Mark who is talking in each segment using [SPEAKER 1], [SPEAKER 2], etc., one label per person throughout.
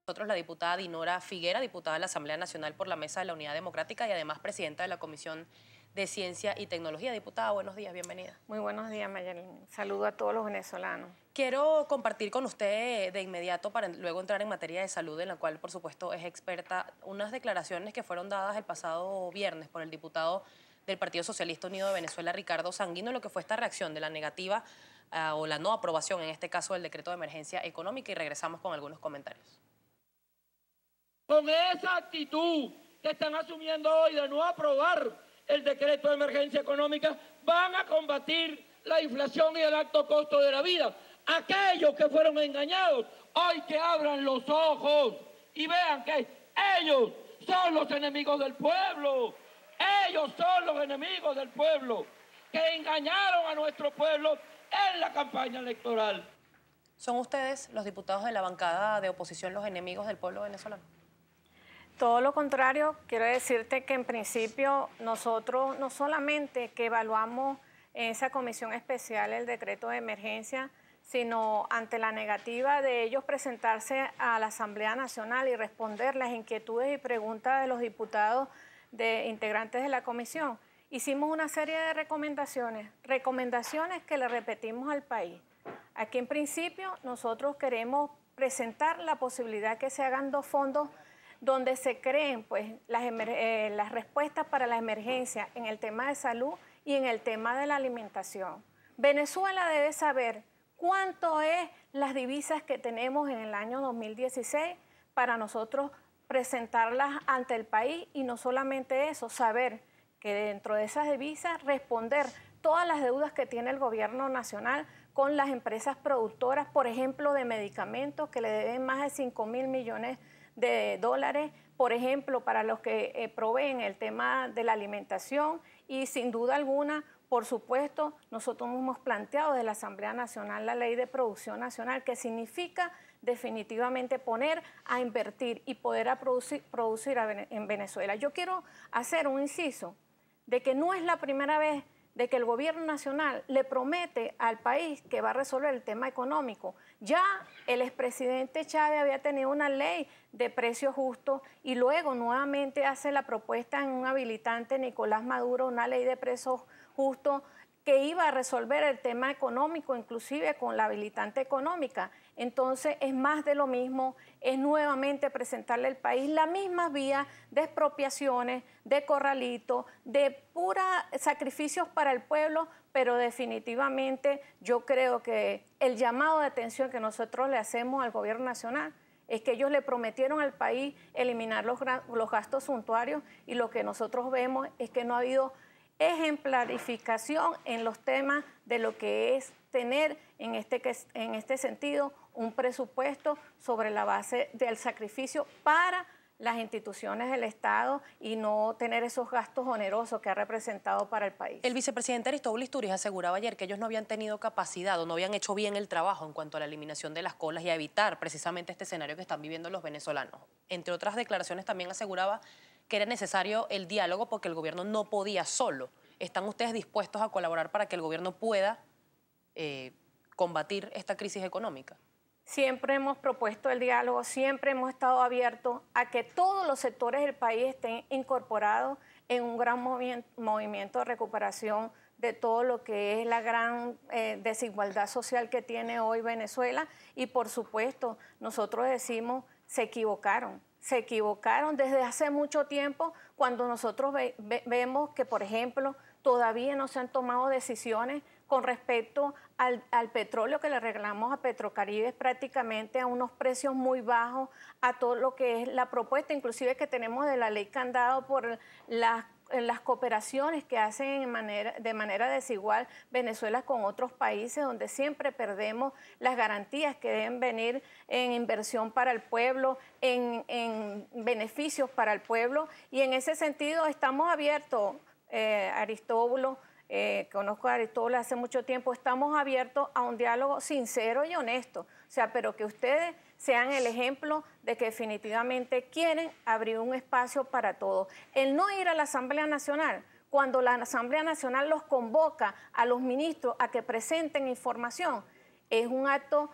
[SPEAKER 1] Nosotros la diputada Dinora Figuera, diputada de la Asamblea Nacional por la Mesa de la Unidad Democrática y además presidenta de la Comisión de Ciencia y Tecnología. Diputada, buenos días, bienvenida.
[SPEAKER 2] Muy buenos días, Mayelin. Saludo a todos los venezolanos.
[SPEAKER 1] Quiero compartir con usted de inmediato, para luego entrar en materia de salud, en la cual por supuesto es experta, unas declaraciones que fueron dadas el pasado viernes por el diputado del Partido Socialista Unido de Venezuela, Ricardo Sanguino, lo que fue esta reacción de la negativa o la no aprobación, en este caso, del decreto de emergencia económica, y regresamos con algunos comentarios.
[SPEAKER 3] Con esa actitud que están asumiendo hoy de no aprobar el decreto de emergencia económica, van a combatir la inflación y el alto costo de la vida. Aquellos que fueron engañados, hoy que abran los ojos y vean que ellos son los enemigos del pueblo. Ellos son los enemigos del pueblo, que engañaron a nuestro pueblo en la campaña electoral.
[SPEAKER 1] ¿Son ustedes, los diputados de la bancada de oposición, los enemigos del pueblo venezolano?
[SPEAKER 2] Todo lo contrario, quiero decirte que en principio nosotros no solamente que evaluamos en esa comisión especial el decreto de emergencia, sino ante la negativa de ellos presentarse a la Asamblea Nacional y responder las inquietudes y preguntas de los diputados integrantes de la comisión, hicimos una serie de recomendaciones que le repetimos al país. Aquí en principio nosotros queremos presentar la posibilidad que se hagan dos fondos donde se creen pues, las respuestas para la emergencia en el tema de salud y en el tema de la alimentación. Venezuela debe saber cuánto es las divisas que tenemos en el año 2016 para nosotros presentarlas ante el país, y no solamente eso, saber que dentro de esas divisas responder todas las deudas que tiene el gobierno nacional con las empresas productoras, por ejemplo, de medicamentos que le deben más de 5.000 millones de dólares, por ejemplo, para los que proveen el tema de la alimentación, y sin duda alguna, por supuesto, nosotros hemos planteado desde la Asamblea Nacional la Ley de Producción Nacional, que significa definitivamente poner a invertir y poder producir en Venezuela. Yo quiero hacer un inciso de que no es la primera vez de que el gobierno nacional le promete al país que va a resolver el tema económico. Ya el expresidente Chávez había tenido una ley de precios justos y luego nuevamente hace la propuesta en un habilitante, Nicolás Maduro, una ley de precios justos que iba a resolver el tema económico, inclusive con la habilitante económica. Entonces es más de lo mismo, es nuevamente presentarle al país la misma vía de expropiaciones, de corralito, de pura sacrificios para el pueblo, pero definitivamente yo creo que el llamado de atención que nosotros le hacemos al gobierno nacional es que ellos le prometieron al país eliminar los gastos suntuarios, y lo que nosotros vemos es que no ha habido ejemplarificación en los temas de lo que es tener en este sentido un presupuesto sobre la base del sacrificio para las instituciones del Estado y no tener esos gastos onerosos que ha representado para el país.
[SPEAKER 1] El vicepresidente Aristóbulo Istúriz aseguraba ayer que ellos no habían tenido capacidad o no habían hecho bien el trabajo en cuanto a la eliminación de las colas y a evitar precisamente este escenario que están viviendo los venezolanos. Entre otras declaraciones también aseguraba que era necesario el diálogo porque el gobierno no podía solo. ¿Están ustedes dispuestos a colaborar para que el gobierno pueda combatir esta crisis económica?
[SPEAKER 2] Siempre hemos propuesto el diálogo, siempre hemos estado abiertos a que todos los sectores del país estén incorporados en un gran movimiento de recuperación de todo lo que es la gran desigualdad social que tiene hoy Venezuela. Y por supuesto, nosotros decimos, se equivocaron desde hace mucho tiempo, cuando nosotros vemos que, por ejemplo, todavía no se han tomado decisiones con respecto al petróleo que le regalamos a Petrocaribe prácticamente a unos precios muy bajos, a todo lo que es la propuesta, inclusive que tenemos de la ley candado por las cooperaciones que hacen de manera desigual Venezuela con otros países, donde siempre perdemos las garantías que deben venir en inversión para el pueblo, en beneficios para el pueblo, y en ese sentido estamos abiertos, Aristóbulo. Conozco a Aristóbulo hace mucho tiempo, estamos abiertos a un diálogo sincero y honesto, o sea, pero que ustedes sean el ejemplo de que definitivamente quieren abrir un espacio para todos. El no ir a la Asamblea Nacional, cuando la Asamblea Nacional los convoca a los ministros a que presenten información, es un acto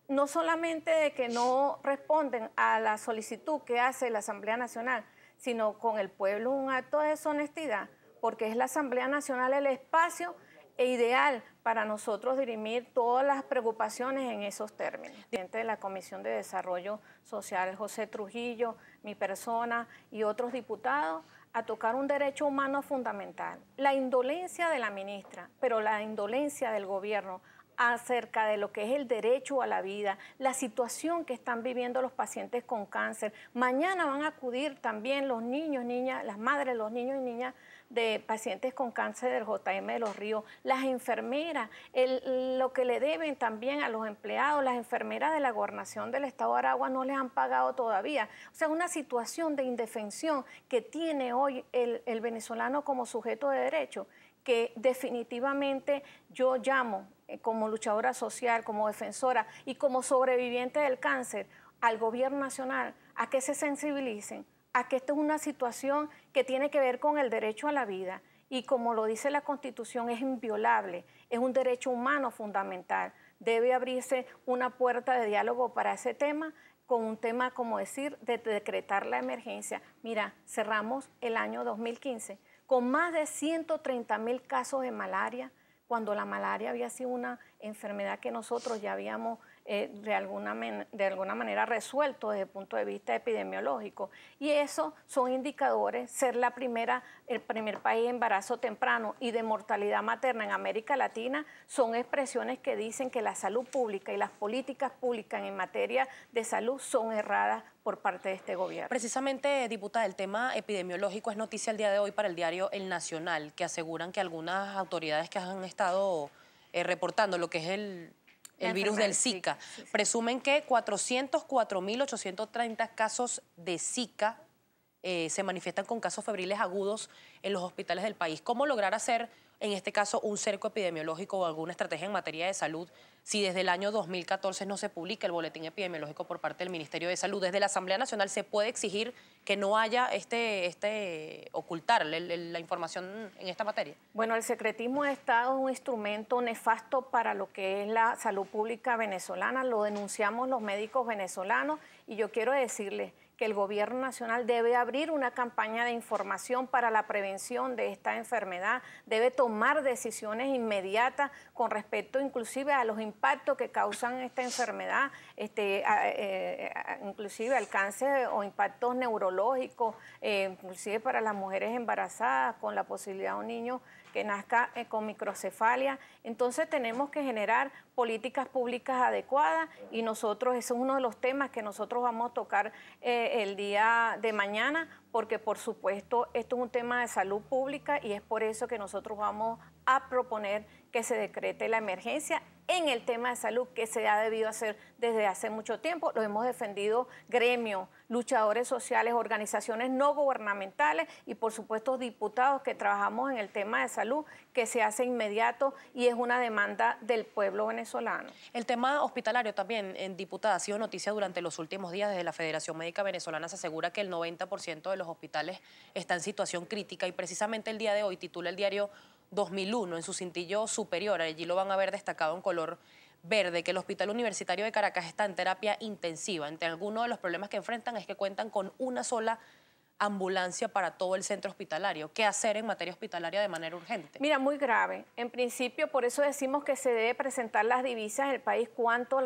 [SPEAKER 2] no solamente de que no responden a la solicitud que hace la Asamblea Nacional, sino con el pueblo un acto de deshonestidad, porque es la Asamblea Nacional el espacio ideal para nosotros dirimir todas las preocupaciones en esos términos. El presidente de la Comisión de Desarrollo Social, José Trujillo, mi persona y otros diputados, a tocar un derecho humano fundamental. La indolencia de la ministra, pero la indolencia del gobierno acerca de lo que es el derecho a la vida, la situación que están viviendo los pacientes con cáncer. Mañana van a acudir también los niños, niñas, las madres, los niños y niñas de pacientes con cáncer del JM de los Ríos, las enfermeras, lo que le deben también a los empleados, las enfermeras de la gobernación del estado de Aragua no les han pagado todavía. O sea, una situación de indefensión que tiene hoy el venezolano como sujeto de derecho, que definitivamente yo llamo como luchadora social, como defensora y como sobreviviente del cáncer al gobierno nacional a que se sensibilicen, a que esto es una situación que tiene que ver con el derecho a la vida y como lo dice la Constitución es inviolable, es un derecho humano fundamental. Debe abrirse una puerta de diálogo para ese tema con un tema, como decir, de decretar la emergencia. Mira, cerramos el año 2015 con más de 130.000 casos de malaria, cuando la malaria había sido una enfermedad que nosotros ya habíamos de alguna manera resuelto desde el punto de vista epidemiológico. Y eso son indicadores, ser el primer país de embarazo temprano y de mortalidad materna en América Latina, son expresiones que dicen que la salud pública y las políticas públicas en materia de salud son erradas por parte de este gobierno.
[SPEAKER 1] Precisamente, diputada, el tema epidemiológico es noticia el día de hoy para el diario El Nacional, que aseguran que algunas autoridades que han estado reportando lo que es el virus del Zika, presumen que 404.830 casos de Zika se manifiestan con casos febriles agudos en los hospitales del país. ¿Cómo lograr hacer, en este caso, un cerco epidemiológico o alguna estrategia en materia de salud si desde el año 2014 no se publica el boletín epidemiológico por parte del Ministerio de Salud? Desde la Asamblea Nacional se puede exigir que no haya ocultar la información en esta materia.
[SPEAKER 2] Bueno, el secretismo de Estado es un instrumento nefasto para lo que es la salud pública venezolana, lo denunciamos los médicos venezolanos y yo quiero decirles que el gobierno nacional debe abrir una campaña de información para la prevención de esta enfermedad, debe tomar decisiones inmediatas con respecto inclusive a los impactos que causan esta enfermedad, inclusive al cáncer o impactos neurológicos, inclusive para las mujeres embarazadas con la posibilidad de un niño que nazca con microcefalia. Entonces tenemos que generar políticas públicas adecuadas y nosotros, ese es uno de los temas que nosotros vamos a tocar el día de mañana, porque por supuesto esto es un tema de salud pública y es por eso que nosotros vamos a proponer que se decrete la emergencia en el tema de salud que se ha debido hacer desde hace mucho tiempo. Lo hemos defendido gremios, luchadores sociales, organizaciones no gubernamentales y por supuesto diputados que trabajamos en el tema de salud que se hace inmediato y es una demanda del pueblo venezolano.
[SPEAKER 1] El tema hospitalario también, diputada, ha sido noticia durante los últimos días. Desde la Federación Médica Venezolana se asegura que el 90% de los hospitales está en situación crítica y precisamente el día de hoy titula el diario 2001 en su cintillo superior, allí lo van a ver destacado en color verde, que el Hospital Universitario de Caracas está en terapia intensiva. Entre algunos de los problemas que enfrentan es que cuentan con una sola ambulancia para todo el centro hospitalario. ¿Qué hacer en materia hospitalaria de manera urgente?
[SPEAKER 2] Mira, muy grave. En principio, por eso decimos que se debe presentar las divisas en el país, cuánto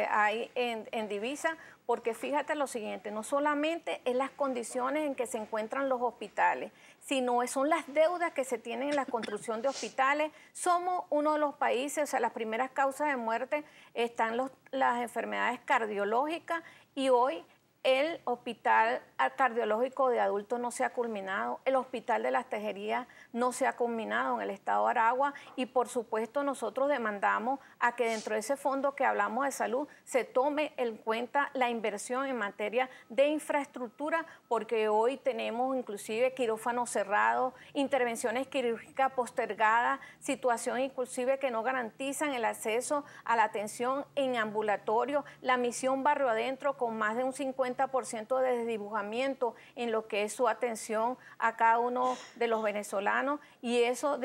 [SPEAKER 2] hay en divisas, porque fíjate lo siguiente, no solamente es las condiciones en que se encuentran los hospitales, sino son las deudas que se tienen en la construcción de hospitales. Somos uno de los países, o sea, las primeras causas de muerte están las enfermedades cardiológicas y hoy el hospital cardiológico de adultos no se ha culminado, el hospital de las Tejerías no se ha culminado en el estado de Aragua y por supuesto nosotros demandamos a que dentro de ese fondo que hablamos de salud se tome en cuenta la inversión en materia de infraestructura porque hoy tenemos inclusive quirófanos cerrados, intervenciones quirúrgicas postergadas, situaciones inclusive que no garantizan el acceso a la atención en ambulatorio, la misión barrio adentro con más de un 50% 50% de desdibujamiento en lo que es su atención a cada uno de los venezolanos, y eso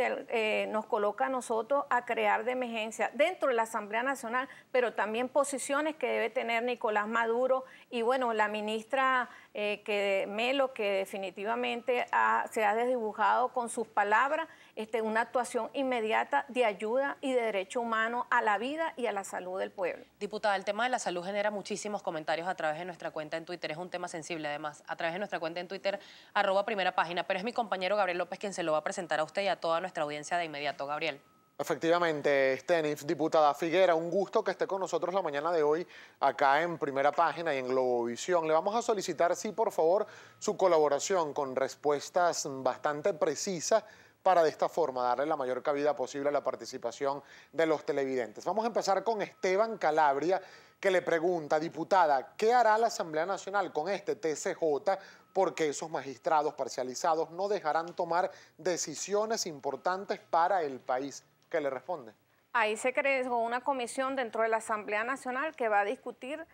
[SPEAKER 2] nos coloca a nosotros a crear de emergencia dentro de la Asamblea Nacional, pero también posiciones que debe tener Nicolás Maduro y bueno, la ministra Melo, que definitivamente se ha desdibujado con sus palabras una actuación inmediata de ayuda y de derecho humano a la vida y a la salud del pueblo.
[SPEAKER 1] Diputada, el tema de la salud genera muchísimos comentarios a través de nuestra cuenta en Twitter. Es un tema sensible, además, a través de nuestra cuenta en Twitter, @primerapágina. Pero es mi compañero Gabriel López quien se lo va a presentar a usted y a toda nuestra audiencia de inmediato. Gabriel.
[SPEAKER 4] Efectivamente, Stenif, diputada Figuera, un gusto que esté con nosotros la mañana de hoy acá en Primera Página y en Globovisión. Le vamos a solicitar, sí, por favor, su colaboración con respuestas bastante precisas para de esta forma darle la mayor cabida posible a la participación de los televidentes. Vamos a empezar con Esteban Calabria, que le pregunta, diputada, ¿qué hará la Asamblea Nacional con este TCJ? Porque esos magistrados parcializados no dejarán tomar decisiones importantes para el país. ¿Qué le responde?
[SPEAKER 2] Ahí se creó una comisión dentro de la Asamblea Nacional que va a discutir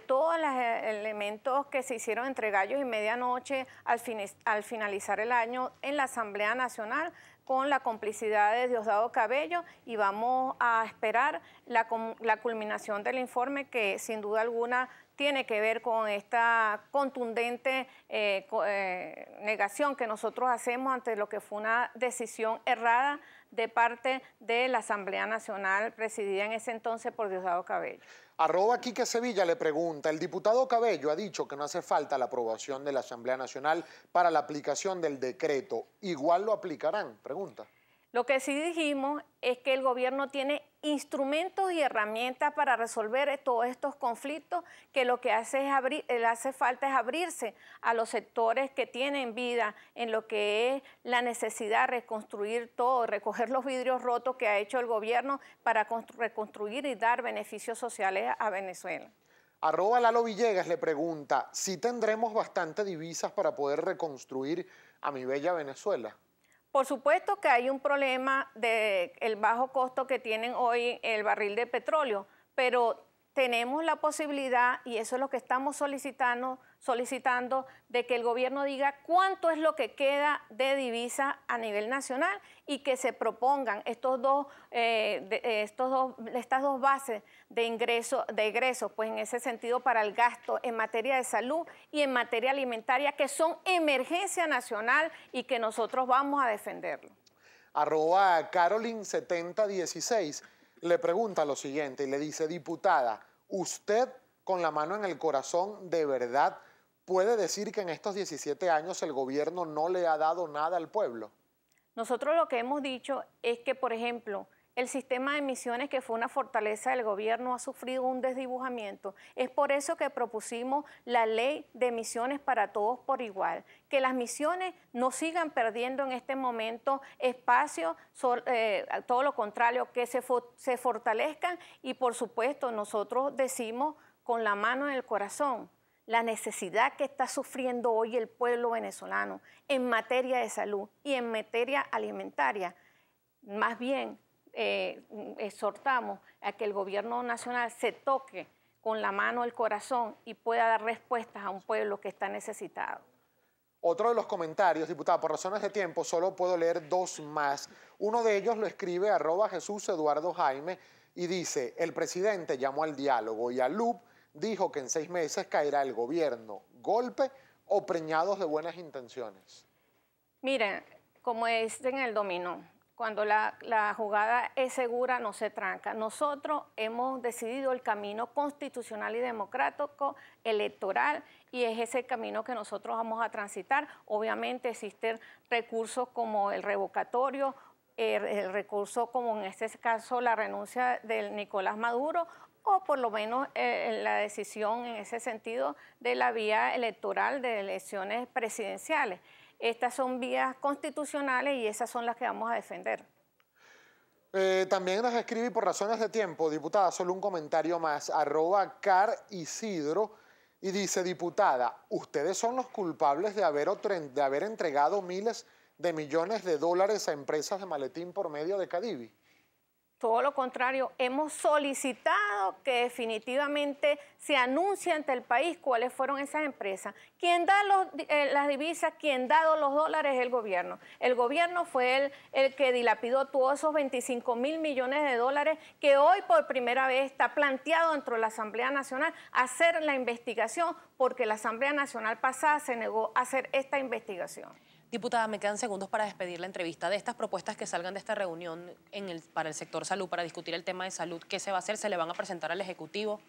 [SPEAKER 2] todos los elementos que se hicieron entre gallos y medianoche al finalizar el año en la Asamblea Nacional con la complicidad de Diosdado Cabello, y vamos a esperar la culminación del informe que sin duda alguna tiene que ver con esta contundente negación que nosotros hacemos ante lo que fue una decisión errada de parte de la Asamblea Nacional, presidida en ese entonces por Diosdado Cabello.
[SPEAKER 4] @Quique Sevilla le pregunta, el diputado Cabello ha dicho que no hace falta la aprobación de la Asamblea Nacional para la aplicación del decreto. ¿Igual lo aplicarán? Pregunta.
[SPEAKER 2] Lo que sí dijimos es que el gobierno tiene instrumentos y herramientas para resolver todos estos conflictos, que lo que hace falta es abrirse a los sectores que tienen vida en lo que es la necesidad de reconstruir todo, recoger los vidrios rotos que ha hecho el gobierno para reconstruir y dar beneficios sociales a Venezuela.
[SPEAKER 4] @Lalo Villegas le pregunta, ¿si tendremos bastante divisas para poder reconstruir a mi bella Venezuela?
[SPEAKER 2] Por supuesto que hay un problema del bajo costo que tienen hoy el barril de petróleo, pero tenemos la posibilidad, y eso es lo que estamos solicitando, de que el gobierno diga cuánto es lo que queda de divisa a nivel nacional y que se propongan estas dos bases de egresos, pues en ese sentido para el gasto en materia de salud y en materia alimentaria, que son emergencia nacional y que nosotros vamos a defenderlo.
[SPEAKER 4] @Caroline7016 le pregunta lo siguiente y le dice, diputada, ¿usted con la mano en el corazón de verdad puede decir que en estos 17 años el gobierno no le ha dado nada al pueblo?
[SPEAKER 2] Nosotros lo que hemos dicho es que, por ejemplo, el sistema de emisiones, que fue una fortaleza del gobierno, ha sufrido un desdibujamiento. Es por eso que propusimos la ley de emisiones para todos por igual. Que las misiones no sigan perdiendo en este momento espacio, todo lo contrario, que se fortalezcan, y por supuesto nosotros decimos con la mano en el corazón la necesidad que está sufriendo hoy el pueblo venezolano en materia de salud y en materia alimentaria. Más bien, exhortamos a que el gobierno nacional se toque con la mano el corazón y pueda dar respuestas a un pueblo que está necesitado.
[SPEAKER 4] Otro de los comentarios, diputada, por razones de tiempo solo puedo leer dos más. Uno de ellos lo escribe @JesúsEduardoJaime y dice, el presidente llamó al diálogo y al LUP dijo que en 6 meses caerá el gobierno. ¿Golpe o preñados de buenas intenciones?
[SPEAKER 2] Miren, como es en el dominó, cuando la jugada es segura no se tranca. Nosotros hemos decidido el camino constitucional y democrático electoral, y es ese camino que nosotros vamos a transitar. Obviamente existen recursos como el revocatorio, el recurso como en este caso la renuncia del Nicolás Maduro, o por lo menos la decisión en ese sentido de la vía electoral de elecciones presidenciales. Estas son vías constitucionales y esas son las que vamos a defender.
[SPEAKER 4] También nos escribe, por razones de tiempo, diputada, solo un comentario más, @CarIsidro, y dice, diputada, ustedes son los culpables de haber entregado miles de millones de dólares a empresas de maletín por medio de Cadivi.
[SPEAKER 2] Todo lo contrario, hemos solicitado que definitivamente se anuncie ante el país cuáles fueron esas empresas. Quien da las divisas, quien da los dólares es el gobierno. El gobierno fue el que dilapidó todos esos 25.000 millones de dólares que hoy por primera vez está planteado dentro de la Asamblea Nacional hacer la investigación, porque la Asamblea Nacional pasada se negó a hacer esta investigación.
[SPEAKER 1] Diputada, me quedan segundos para despedir la entrevista. De estas propuestas que salgan de esta reunión para el sector salud, para discutir el tema de salud, ¿qué se va a hacer? ¿Se le van a presentar al Ejecutivo?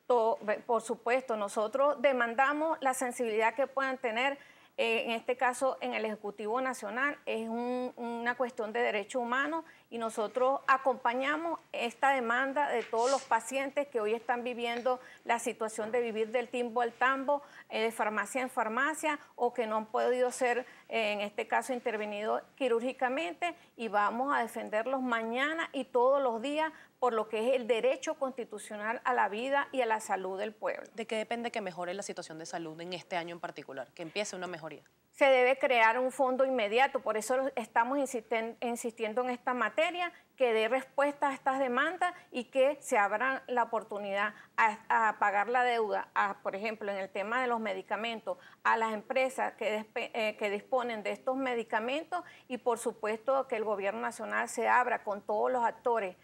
[SPEAKER 2] Por supuesto, nosotros demandamos la sensibilidad que puedan tener, en este caso en el Ejecutivo Nacional, es una cuestión de derechos humanos y nosotros acompañamos esta demanda de todos los pacientes que hoy están viviendo la situación de vivir del timbo al tambo, de farmacia en farmacia, o que no han podido ser, en este caso, intervenidos quirúrgicamente, y vamos a defenderlos mañana y todos los días por lo que es el derecho constitucional a la vida y a la salud del pueblo.
[SPEAKER 1] ¿De qué depende que mejore la situación de salud en este año en particular? Que empiece una mejoría.
[SPEAKER 2] Se debe crear un fondo inmediato, por eso estamos insistiendo en esta materia, que dé respuesta a estas demandas y que se abra la oportunidad a pagar la deuda, por ejemplo, en el tema de los medicamentos, a las empresas que disponen de estos medicamentos, y por supuesto que el gobierno nacional se abra con todos los actores.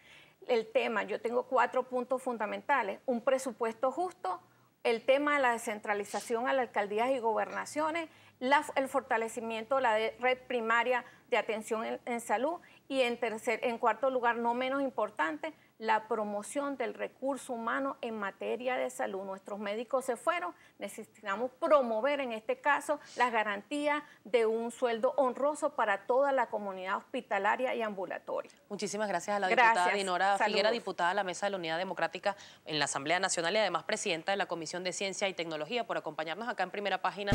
[SPEAKER 2] El tema, yo tengo 4 puntos fundamentales: un presupuesto justo, el tema de la descentralización a las alcaldías y gobernaciones, el fortalecimiento de la red primaria de atención en salud, y en cuarto lugar, no menos importante, la promoción del recurso humano en materia de salud. Nuestros médicos se fueron, necesitamos promover en este caso las garantías de un sueldo honroso para toda la comunidad hospitalaria y ambulatoria.
[SPEAKER 1] Muchísimas gracias a la diputada Dinora Figuera, diputada de la Mesa de la Unidad Democrática en la Asamblea Nacional y además presidenta de la Comisión de Ciencia y Tecnología, por acompañarnos acá en Primera Página.